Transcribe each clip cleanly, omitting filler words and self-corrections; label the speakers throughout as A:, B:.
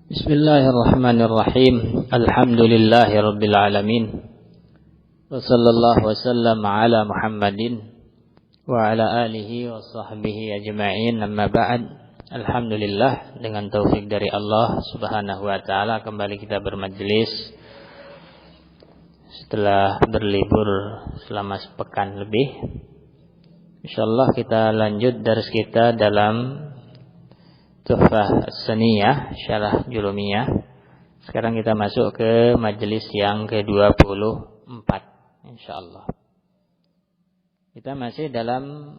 A: Bismillahirrahmanirrahim. Alhamdulillahirabbil alamin. Wa sallallahu wasallam ala Muhammadin wa ala alihi wa sahbihi ajma'in. Amma ba'd. Alhamdulillah, dengan taufik dari Allah Subhanahu wa taala kembali kita bermajelis setelah berlibur selama sepekan lebih. Insyaallah kita lanjut dars kita dalam Tuhfah As-Saniyah Syarah Julumiyah. Sekarang kita masuk ke majelis yang ke-24 insyaallah. Kita masih dalam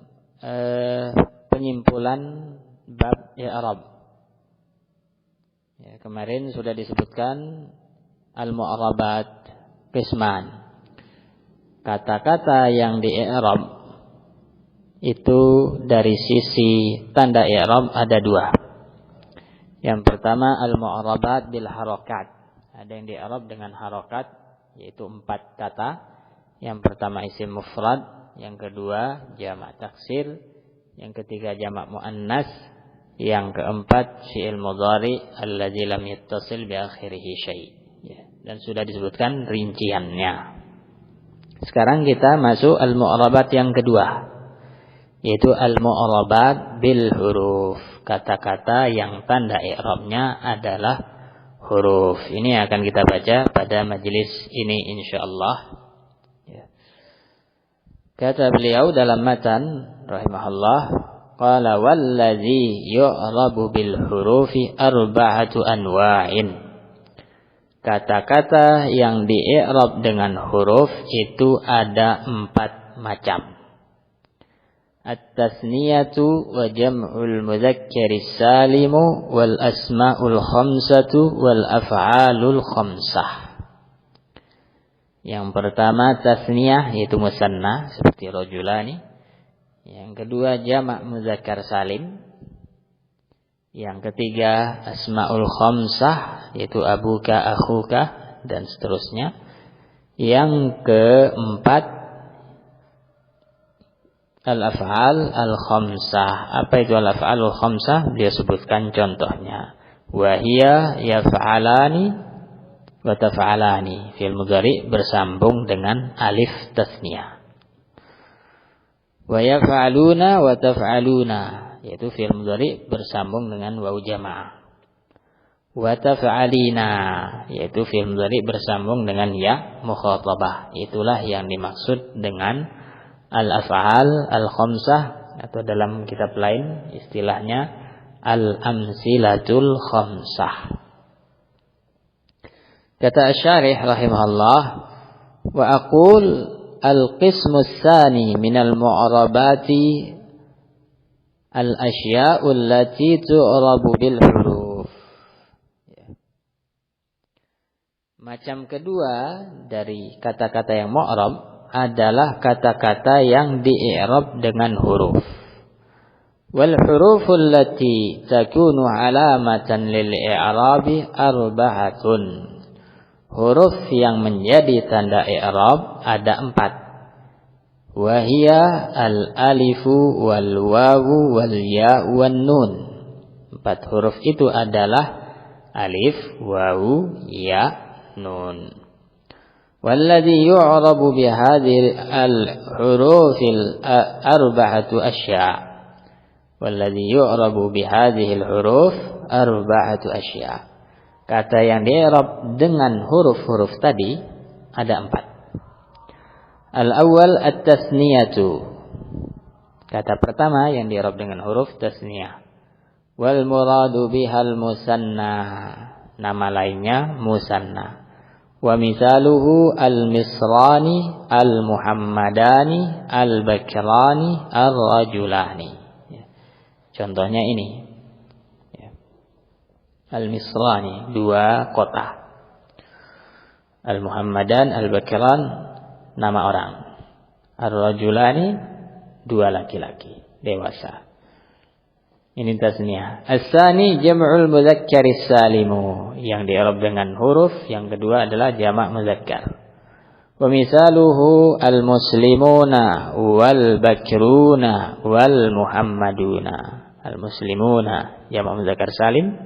A: penyimpulan bab i'rab. Ya, kemarin sudah disebutkan al-mu'arabat qisman. Kata-kata yang di i'rab itu dari sisi tanda i'rab ada dua. Yang pertama al-mu'arabat bil harakat. Ada yang di-i'rab dengan harakat, yaitu 4 kata. Yang pertama isim mufrad, yang kedua jamak taksir, yang ketiga jamak muannas, yang keempat fi'il mudhari alladzi lam yattasil bi akhirih syai'. Ya, dan sudah disebutkan rinciannya. Sekarang kita masuk al-mu'arabat yang kedua, yaitu al-mu'arabat bil huruf. Kata-kata yang tanda i'rabnya adalah huruf. Ini akan kita baca pada majelis ini insyaallah. Ya. Kata beliau dalam matan rahimahullah, qala wallazi yu'rabu bil hurufi arba'atu anwa'in. Kata-kata yang di-i'rab dengan huruf itu ada 4 macam. At-tasniyatu wa jam'ul mudzakkari salimu wal asma'ul khamsatu wal af'alul khamsah. Yang pertama tasniyah, yaitu musanna seperti rajulani. Yang kedua jamak mudzakkar salim. Yang ketiga asma'ul khamsah, yaitu abuka, akhuka dan seterusnya. Yang keempat al-af'al al-khamsah. Apa itu al-af'al al-khamsah? Dia sebutkan contohnya. Wa hiya yaf'alani wa taf'alani. Fi'il mudhari bersambung dengan alif tasniyah. Wa yaf'aluna wa taf'aluna, yaitu fi'il mudhari bersambung dengan waw jamaah. Wa taf'alina, yaitu fi'il mudhari bersambung dengan ya mukhatabah. Itulah yang dimaksud dengan al-af'al al-khamsah, atau dalam kitab lain istilahnya al-amsilatul khamsah. Kata asy-syarih rahimahullah, wa aqul al-qismu tsani minal mu'arabati al-asya'u allati tu'rabu bil huruf. Macam kedua dari kata-kata yang mu'rab adalah kata-kata yang di-i'rab dengan huruf. Wal huruful lati takunu alamatan lil i'rabi arba'atun. Huruf yang menjadi tanda i'rab ada 4. Wa hiya al-alifu wal wawu wal ya wan nun. 4 huruf itu adalah alif, wawu, ya, nun. والذي يعرب بهذه الحروف الأربعة أشياء. والذي يعرب بهذه الحروف أربعة أشياء. Kata yang di'rab dengan huruf-huruf tadi ada 4. Al-awwal at-tasniyatu. Kata pertama yang di'rab dengan huruf tasniyah. Wal muradu bihal musanna. Nama lainnya musanna. Wa misaluhu al-misrani, al-muhammadani, al-bakrani, ar-rajulani. Contohnya ini. Al-misrani, 2 kota. Al-muhammadan, al-bakran, nama orang. Ar-rajulani, 2 laki-laki dewasa. Ini tasniyah. As-tsani jam'ul mudzakkari salimu, yang di'rab dengan huruf. Yang kedua adalah jamak mudzakkar. Wa misaluhu al-muslimuna wal bakruna wal muhammaduna. Al-muslimuna jamak mudzakkar salim.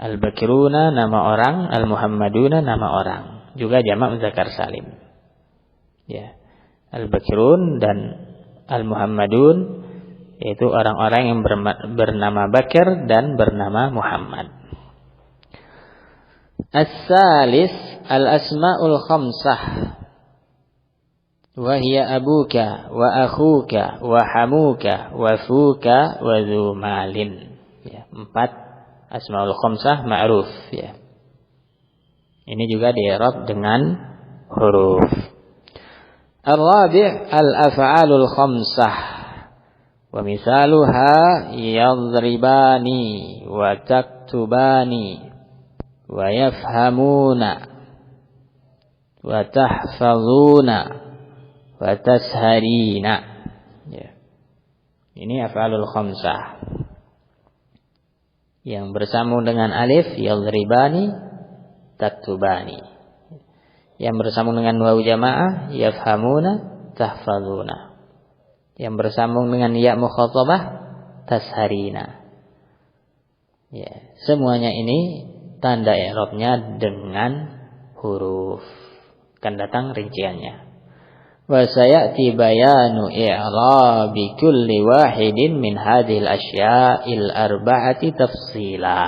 A: Al-Bakiruna nama orang, Al-Muhammaduna nama orang. Juga jamak muzakkar salim. Ya. Al-Bakirun dan Al-Muhammadun yaitu orang-orang yang bernama Bakir dan bernama Muhammad. As-salis al-asma'ul khamsah. Wa hiya abuka wa akhuka wa hamuka wa fuka wa dzu malin. Ya, 4 asma'ul khamsah ma'ruf ya. Ini juga di-i'rab dengan huruf. Ar-rabi' al-af'alul khamsah. Wa misaluha yadribani wa taktubani wa yafhamuna wa tahfazuna wa tasharina. Ya. Ini af'alul khamsah. Yang bersambung dengan alif yadribani, taktubani. Yang bersambung dengan wawu jamaah yafhamuna, tahfazuna. Yang bersambung dengan ya mukhatabah tasharina. Ya, semuanya ini tanda i'rabnya dengan huruf. Akan datang rinciannya. Wa sayati bayanu i'rabi kulli wahidin min hadhil asya'il arba'ati tafsila.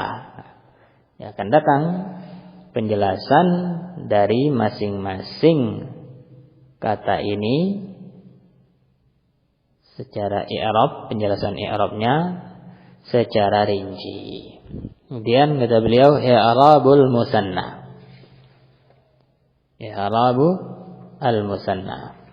A: Ya, akan datang penjelasan dari masing-masing kata ini secara i'rab, penjelasan i'rabnya secara rinci. Kemudian kata beliau i'rabul musanna. I'rabu al-musanna.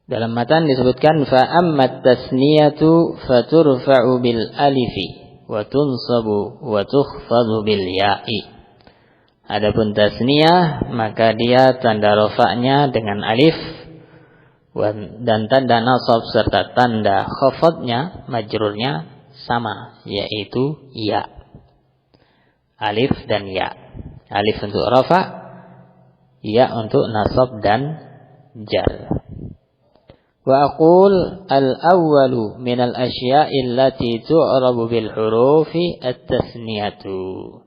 A: Dalam matan disebutkan fa ammat tasniyatu faturfa'u bil alifi wa tunsabu wa tukhfadhu bil ya'i. Adapun tasniyah maka dia tanda rafa'nya dengan alif dan tanda nasab serta tanda khafadnya majrurnya sama, yaitu ya. Alif dan ya. Alif untuk rafa', ya untuk nasab dan jar. Wa aqul al-awwalu min al-asya'i allati tu'rabu bil hurufi at-tasniyatu.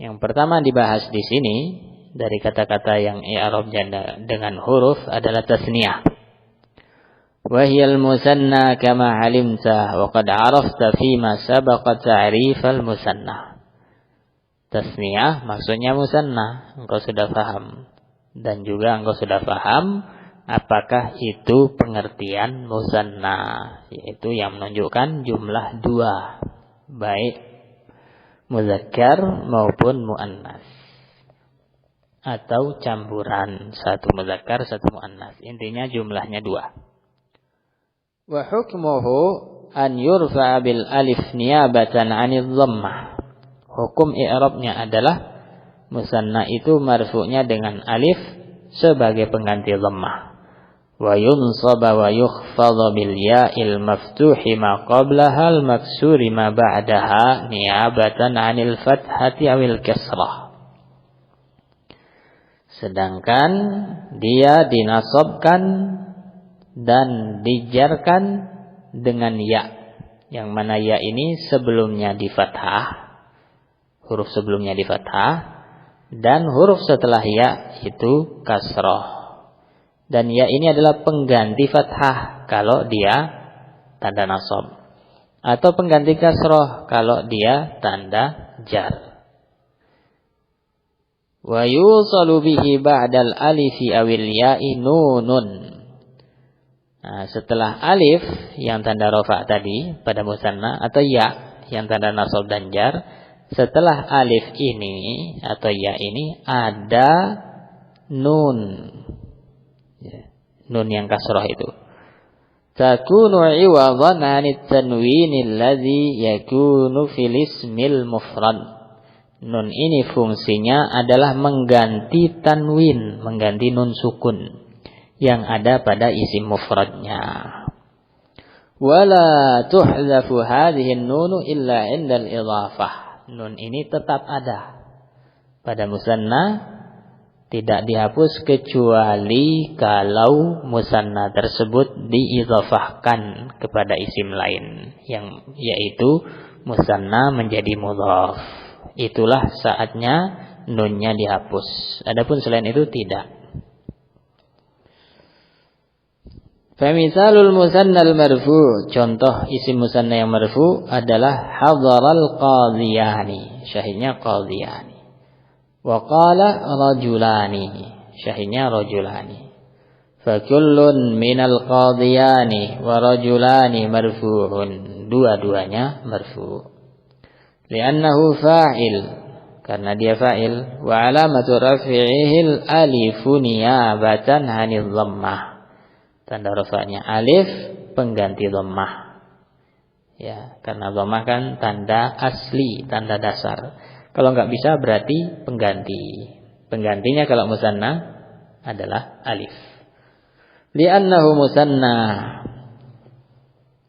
A: Yang pertama dibahas di sini dari kata-kata yang i'rabnya dengan huruf adalah tasniyah. Wa hiyal musanna kama 'alimta wa qad 'arafta fi ma sabaqa ta'rifal musanna. Tasniyah maksudnya musanna, engkau sudah paham, dan juga engkau sudah paham apakah itu pengertian musanna, yaitu yang menunjukkan jumlah 2, baik muzakkar maupun muannas, atau campuran satu muzakkar satu muannas. Intinya jumlahnya 2. Wa hukmuhu an yurfa'a bil alif niyabatan 'anil dhammah. Hukum i'rabnya adalah musanna itu marfu'nya dengan alif sebagai pengganti dhammah. Wa yunsaba wa yukhfadha bil ya'il maftuhi ma qablaha al maksuri ma ba'daha niyabatan 'anil fathati awil kasrah. Sedangkan dia dinasabkan dan dijarkan dengan ya, yang mana ya ini sebelumnya di fathah, huruf sebelumnya di fathah, dan huruf setelah ya itu kasrah. Dan ya ini adalah pengganti fathah kalau dia tanda nasab, atau pengganti kasrah kalau dia tanda jar. Wa yusalu bihi ba'dal alifi awil ya'i nunun. Nah, setelah alif yang tanda rafa' tadi pada musanna, atau ya yang tanda nasab dan jar, setelah alif ini atau ya ini ada nun. Nun yang kasrah itu takunu iwadhan 'anit tanwin alladhi yakunu fil ismil mufrad. Nun ini fungsinya adalah mengganti tanwin, mengganti nun sukun yang ada pada isim mufradnya. Wala tuhzafu hadhihi an-nun illa 'inda al-idhafah. Nun ini tetap ada pada musanna Tidak dihapus kecuali kalau musanna tersebut diidhafahkan kepada isim lain, yang yaitu musanna menjadi mudhaf. Itulah saatnya nunnya dihapus. Adapun selain itu tidak. Famisalul musanna al-marfu', contoh isim musanna yang marfu' adalah hadaral qadhiyani, syahidnya qadhiyani. Wa qala rajulani, syahidnya rajulani. Fa kullun minal qadhiyani wa rajulani marfu'un, dua-duanya marfu'. Li'annahu fa'il, karena dia fa'il. Wa alamatu raf'ihil alifu niyabatan 'anil dhammah, tanda rafa'nya alif pengganti dhammah. Ya, karena dhammah kan tanda asli, tanda dasar. Kalau enggak bisa berarti pengganti. Penggantinya kalau musanna adalah alif. Li'annahu musanna,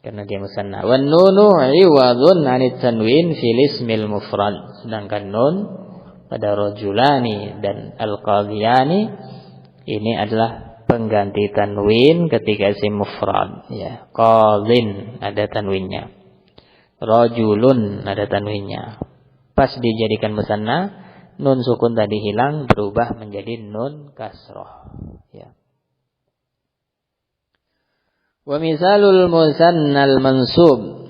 A: karena dia musanna. Wan nunu 'iwadun 'anit tanwin fil ismil mufrad. Sedangkan nun pada rajulani dan al-qadhiyani ini adalah pengganti tanwin ketika isim mufrad, ya. Qadhin ada tanwinnya. Rajulun ada tanwinnya. Pas dijadikan musanna, nun sukun tadi hilang berubah menjadi nun kasrah, ya. Wa misalul musannal mansub,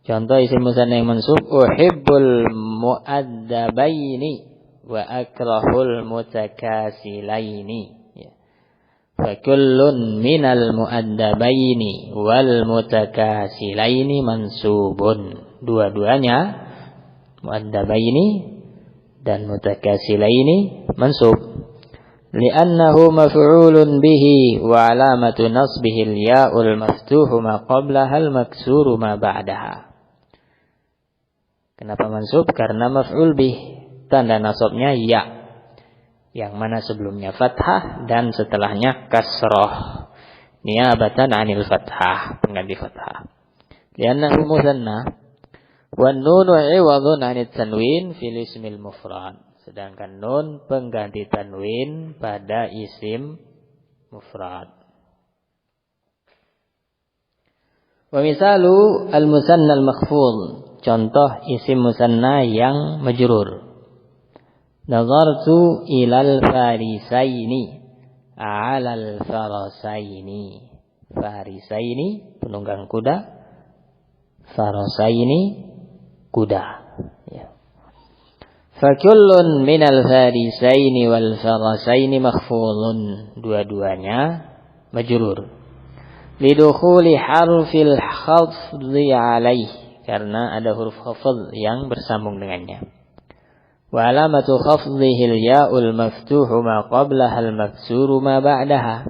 A: contoh isim musanna yang mansub, uhibbul muaddabaini wa akrahul mutakasilaini, ya. Fa kullun minal muaddabaini wal mutakasilaini mansubun, dua-duanya muaddabaini dan mutakasilaini mansub. Li'annahu maf'ulun bihi wa alamatu nasbihi al-ya'ul maftuhu ma qablaha al-maksuru ma ba'daha. Kenapa mansub? Karena maf'ul bih, tanda nasabnya ya, yang mana sebelumnya fathah dan setelahnya kasrah, niyabatan 'anil fathah, pengganti fathah. Li'annahu musanna. Wan nunu 'iwadun 'anit tanwin fil ismil mufrad. Sedangkan nun pengganti tanwin pada isim mufrad. Wa misalu al-musanna al-makhfudh, contoh isim musanna yang majrur. Nazartu ilal farisaini 'alal farasaini. Farisaini penunggang kuda, farasaini kuda, ya. Fakullun minal farisaini wal farasaini makhfudun, dua-duanya majrur. Lidukhuli harfil khafdhi alaih, karena ada huruf khafdh yang bersambung dengannya. Wa alamatu khafdhihil ya'ul maftuhu ma qablaha al maksuru ma ba'daha,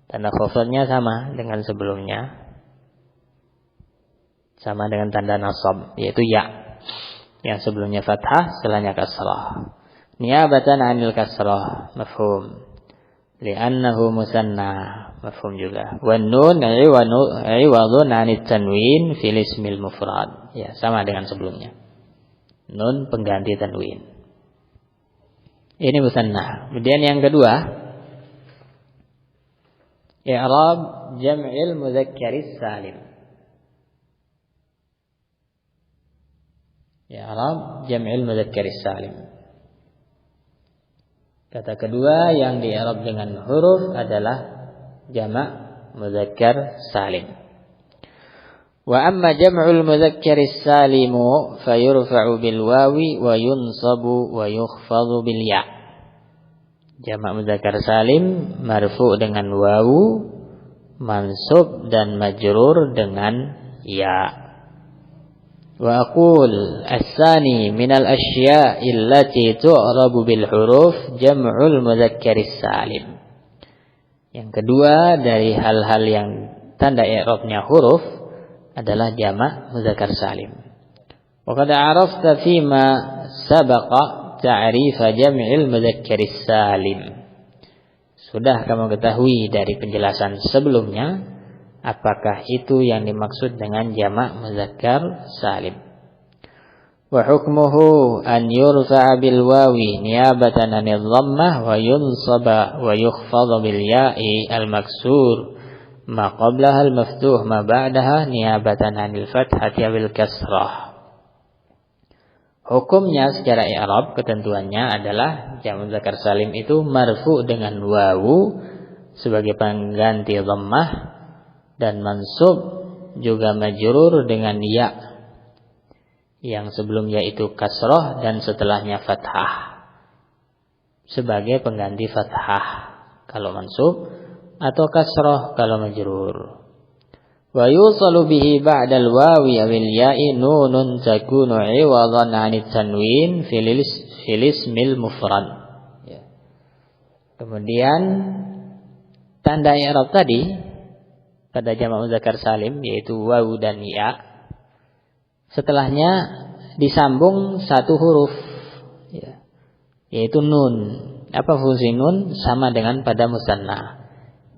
A: tanda khafdhnya sama dengan sebelumnya, sama dengan tanda nasab, yaitu ya, yang sebelumnya fathah, setelahnya kasrah, niyabatan 'anil kasrah, mafhum. Li'annahu musanna, mafhum juga. Wan nun 'iwadun 'anit tanwin fil ismil mufrad, ya, sama dengan sebelumnya, nun pengganti tanwin. Ini musanna. Kemudian yang kedua, i'rab jam'il mudzakkaris salim. I'rab jam'il mudzakkaris salim. Kata kedua yang di-i'rab dengan huruf adalah jamak mudzakkar salim. Wa amma jam'ul mudzakkaris salimu fayurfa'u bil wawi wa yunsabu wa yukhfadhu bil ya. Jamak mudzakkar salim marfu' dengan wawu, mansub dan majrur dengan ya. Wa aqul as-sani minal asya'i allati tu'rabu bil huruf jam'ul mudzakkaris salim. Yang kedua dari hal-hal yang tanda i'rabnya huruf adalah jamak mudzakkar salim. Wa qad 'arafta fima sabaqa ta'rif jam'il mudzakkaris salim. Sudah kamu ketahui dari penjelasan sebelumnya apakah itu yang dimaksud dengan jamak muzakkar salim. Wa hukmuhu an yurfa'a bil wawi niyabatan 'anil dhammah wa yunsaba wa yukhfadha bil ya'i al maksur ma qablaha al maftuh ma ba'daha niyabatan 'anil fathati bil kasrah. Hukumnya secara i'rab ketentuannya adalah jamak muzakkar salim itu marfu dengan wawu sebagai pengganti dhammah dan mansub juga majrur dengan ya yang sebelumnya itu kasrah dan setelahnya fathah sebagai pengganti fathah kalau mansub atau kasrah kalau majrur. Wa yusalu bihi ba'dal wawi awil ya'i nunun takunu 'iwadan 'anit tanwin fil ismil mufrad. Ya. Kemudian tanda i'rab tadi pada jamak muzakkar salim yaitu wawu dan ya, setelahnya disambung satu huruf, ya, yaitu nun. Apa fungsi nun? Sama dengan pada musanna.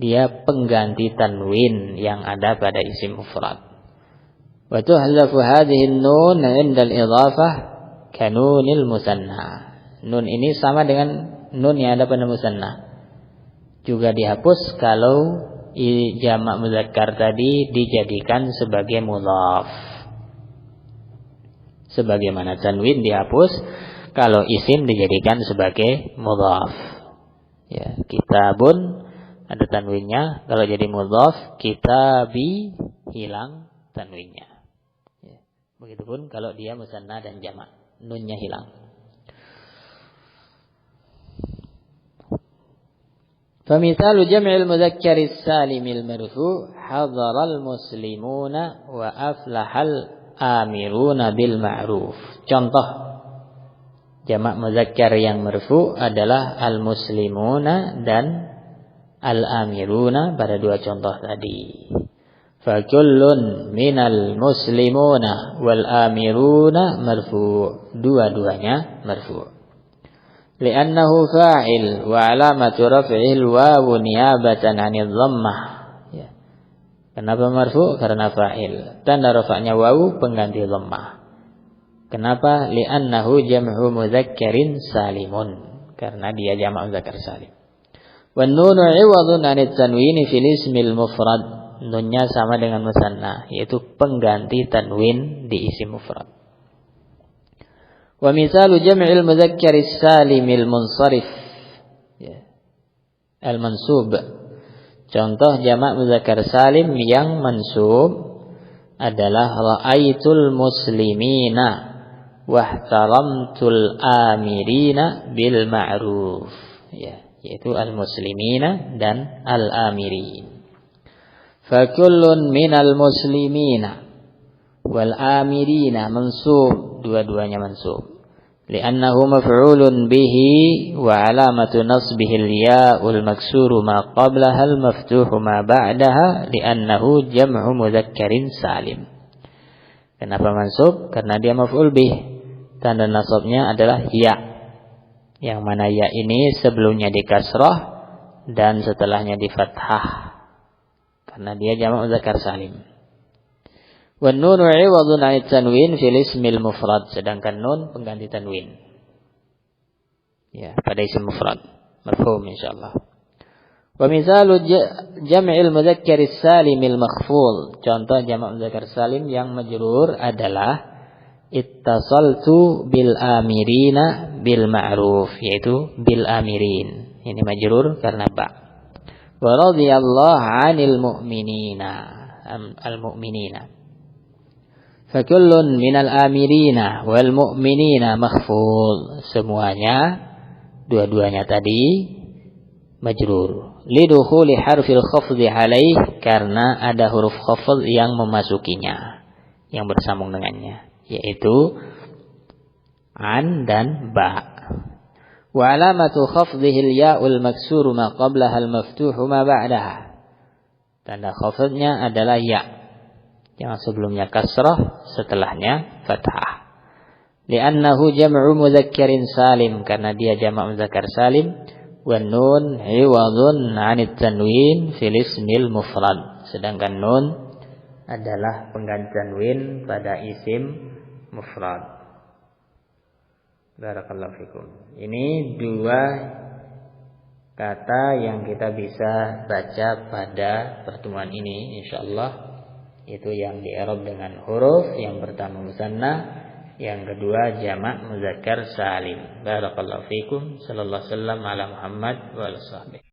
A: Dia pengganti tanwin yang ada pada isim mufrad. Wa tuhzafu hadhihi nun 'inda al-idhafah kanunil musanna. Nun ini sama dengan nun yang ada pada musanna. Juga dihapus kalau jamak muzakkar tadi dijadikan sebagai mudhaf. Sebagaimana tanwin dihapus kalau isim dijadikan sebagai mudhaf. Ya, kitabun ada tanwinnya, kalau jadi mudhaf kitabi hilang tanwinnya. Ya, begitupun kalau dia musanna dan jamak, nunnya hilang. Famithalu jam'il mudzakkari salimil marfu' hadaral muslimuna wa aflahal amiruna bil ma'ruf. Contoh jamak muzakkar yang marfu adalah al muslimuna dan al amiruna pada dua contoh tadi. Fa kullun minal muslimuna wal amiruna marfu'. Dua-duanya marfu'. Li'annahu fa'il wa alamatu raf'il wawu niyabatan 'anil dhammah. Kenapa marfu? Karena fa'il. Tanda rafa'nya wawu pengganti dhammah. Kenapa? Li'annahu jam'u mudzakkarin salimun. Karena dia jamak muzakkar salim. Wan nunu 'iwadun 'anit tanwin fil ismil mufrad. Nunnya sama dengan musanna, yaitu pengganti tanwin di isim mufrad. Wa misalu jam'il mudzakkaris salimil munsharif. Al-mansub. Contoh jamak muzakkar salim yang mansub adalah ra'aitul muslimina wahtaramtul amirina bil ma'ruf. Ya, yaitu al-muslimina dan al-amirin. Fa kullun minal muslimina wal amirina mansub, dua-duanya mansub. Li'annahu maf'ulun bihi wa alamatu nasbihi al-ya'ul maksuru ma qablaha al-maftuhu ma ba'daha li'annahu jam'u mudzakkarin salim. Kenapa mansub? Karena dia maf'ul bih. Tanda nasabnya adalah ya. Yang mana ya ini sebelumnya di kasrah dan setelahnya di fathah. Karena dia jamak muzakkar salim. Wan nunu 'iwadun 'anit tanwin fil ismil mufrad, sedangkan nun pengganti tanwin. Ya, pada isim mufrad. Mafhum insyaallah. Wa misalu jam'il mudzakkaris salimil makhful. Contoh jamak muzakkar salim yang majrur adalah ittasaltu bil amirina bil ma'ruf, yaitu bil amirin. Ini majrur karena ba. Wa radhiyallahu 'anil mu'minina al-mu'minina. Fakullun minal amirina wal mu'minina makhful. Semuanya dua-duanya tadi majrur. Lidukhuli harfil khafdhi alaih, karena ada huruf khafd yang memasukinya, yang bersambung dengannya, yaitu an dan ba. Wa alamatu khafdhihi al-ya'ul maksuru ma qablaha al-maftuhu ma ba'daha. Tanda khafdnya adalah ya, yang sebelumnya kasrah, setelahnya fathah. Li'annahu jam'u mudzakkarin salim, karena dia jamak muzakkar salim. Wan nun 'iwadun 'anit tanwin fil ismil mufrad. Sedangkan nun adalah pengganti tanwin pada isim mufrad. Barakallahu fikum. Ini dua kata yang kita bisa baca pada pertemuan ini insyaallah, itu yang di-i'rab dengan huruf. Yang pertama musanna, yang kedua jamak muzakkar salim. Barakallahu fikum. Sallallahu alaihi wasallam ala Muhammad wa alihi.